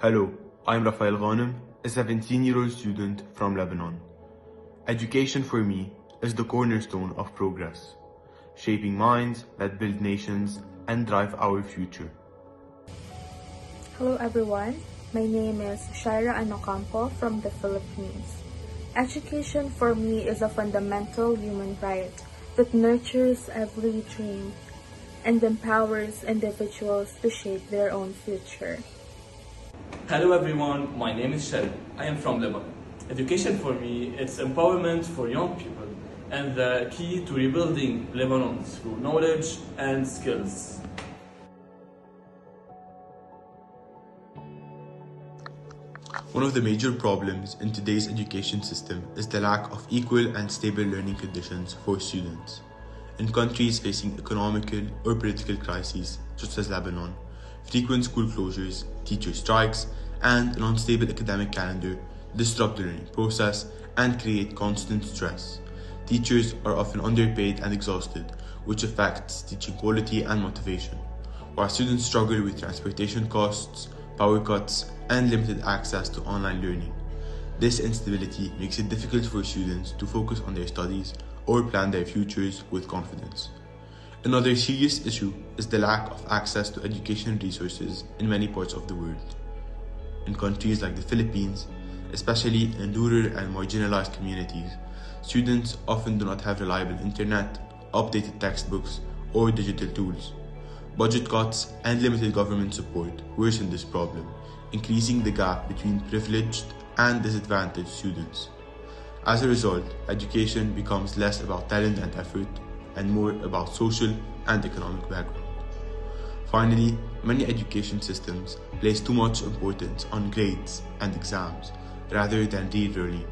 Hello, I'm Rafael Ghanem, a 17-year-old student from Lebanon. Education for me is the cornerstone of progress, shaping minds that build nations and drive our future. Hello everyone, my name is Shaira Anocampo from the Philippines. Education for me is a fundamental human right that nurtures every dream and empowers individuals to shape their own future. Hello everyone, my name is Sharif. I am from Lebanon. Education for me, it's empowerment for young people and the key to rebuilding Lebanon through knowledge and skills. One of the major problems in today's education system is the lack of equal and stable learning conditions for students. In countries facing economical or political crises, such as Lebanon, frequent school closures, teacher strikes, and an unstable academic calendar disrupt the learning process and create constant stress. Teachers are often underpaid and exhausted, which affects teaching quality and motivation, while students struggle with transportation costs, power cuts, and limited access to online learning. This instability makes it difficult for students to focus on their studies or plan their futures with confidence. Another serious issue is the lack of access to education resources in many parts of the world. In countries like the Philippines, especially in rural and marginalized communities, students often do not have reliable internet, updated textbooks, or digital tools. Budget cuts and limited government support worsen this problem, increasing the gap between privileged and disadvantaged students. As a result, education becomes less about talent and effort and more about social and economic background. Finally, many education systems place too much importance on grades and exams rather than real learning.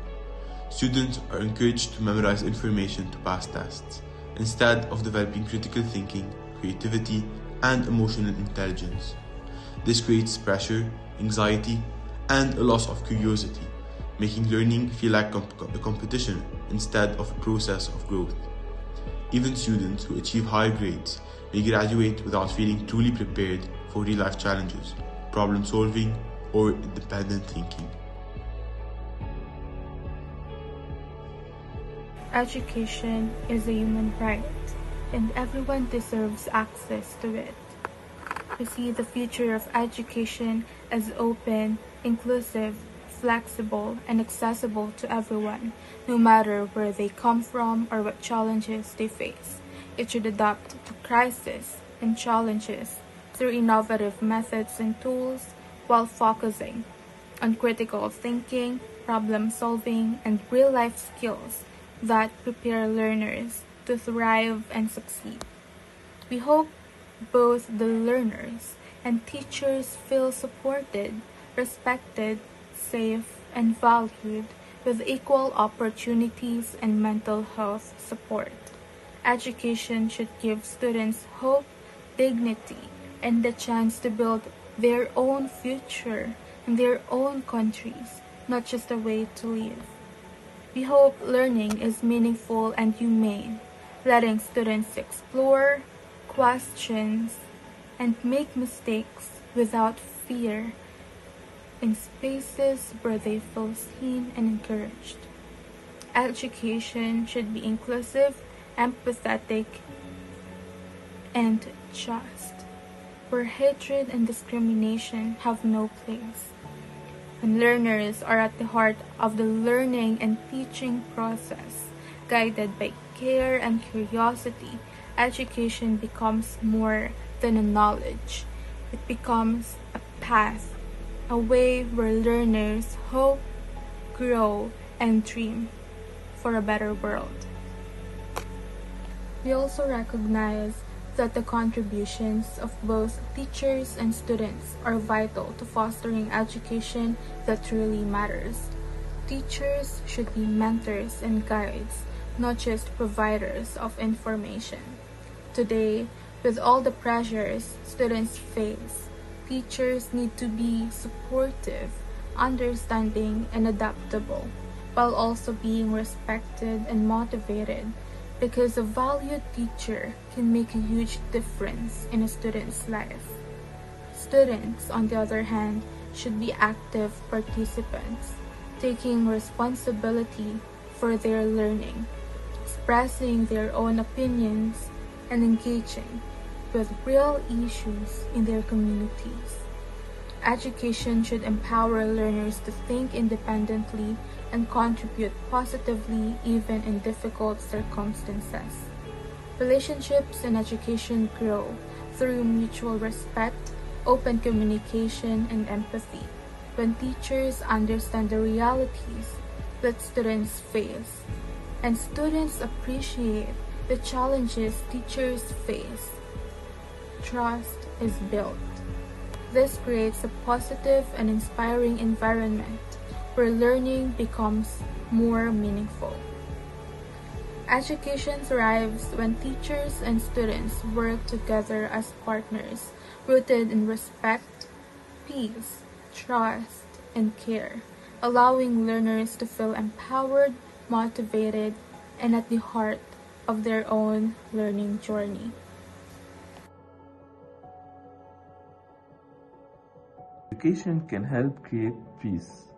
Students are encouraged to memorize information to pass tests instead of developing critical thinking, creativity, and emotional intelligence. This creates pressure, anxiety, and a loss of curiosity, making learning feel like a competition instead of a process of growth. Even students who achieve high grades may graduate without feeling truly prepared for real-life challenges, problem solving, or independent thinking. Education is a human right, and everyone deserves access to it. We see the future of education as open, inclusive, flexible, and accessible to everyone, no matter where they come from or what challenges they face. It should adapt to crises and challenges through innovative methods and tools while focusing on critical thinking, problem solving, and real-life skills that prepare learners to thrive and succeed. We hope both the learners and teachers feel supported, respected, safe, and valued with equal opportunities and mental health support. Education should give students hope, dignity, and the chance to build their own future in their own countries, not just a way to live. We hope learning is meaningful and humane, letting students explore, question, and make mistakes without fear in spaces where they feel seen and encouraged. Education should be inclusive, empathetic, and just, where hatred and discrimination have no place. When learners are at the heart of the learning and teaching process, guided by care and curiosity, education becomes more than a knowledge. It becomes a path, a way where learners hope, grow, and dream for a better world. We also recognize that the contributions of both teachers and students are vital to fostering education that truly matters. Teachers should be mentors and guides, not just providers of information. Today, with all the pressures students face, teachers need to be supportive, understanding, and adaptable, while also being respected and motivated, because a valued teacher can make a huge difference in a student's life. Students, on the other hand, should be active participants, taking responsibility for their learning, expressing their own opinions, and engaging with real issues in their communities. Education should empower learners to think independently and contribute positively even in difficult circumstances. Relationships in education grow through mutual respect, open communication, and empathy. When teachers understand the realities that students face, and students appreciate the challenges teachers face, trust is built. This creates a positive and inspiring environment where learning becomes more meaningful. Education thrives when teachers and students work together as partners rooted in respect, peace, trust, and care, allowing learners to feel empowered, motivated, and at the heart of their own learning journey. Education can help create peace.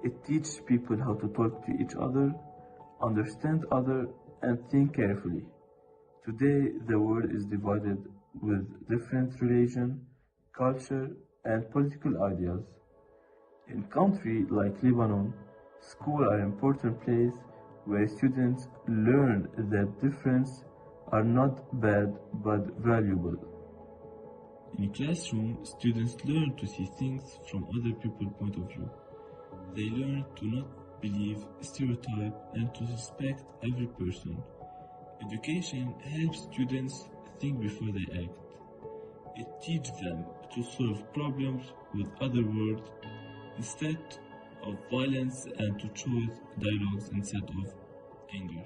It teaches people how to talk to each other, understand others, and think carefully. Today, the world is divided with different religion, culture, and political ideas. In countries like Lebanon, schools are an important place where students learn that differences are not bad but valuable. In a classroom, students learn to see things from other people's point of view. They learn to not believe stereotypes and to respect every person. Education helps students think before they act. It teaches them to solve problems with other words instead of violence and to choose dialogues instead of anger.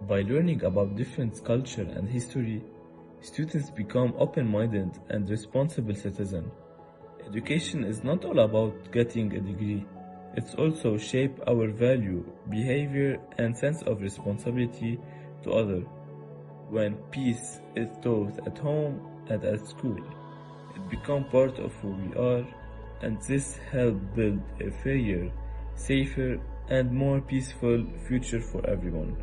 By learning about different culture and history, students become open-minded and responsible citizens. Education is not all about getting a degree. It's also shape our value, behavior, and sense of responsibility to others. When peace is taught at home and at school, it becomes part of who we are, and this helps build a fairer, safer, and more peaceful future for everyone.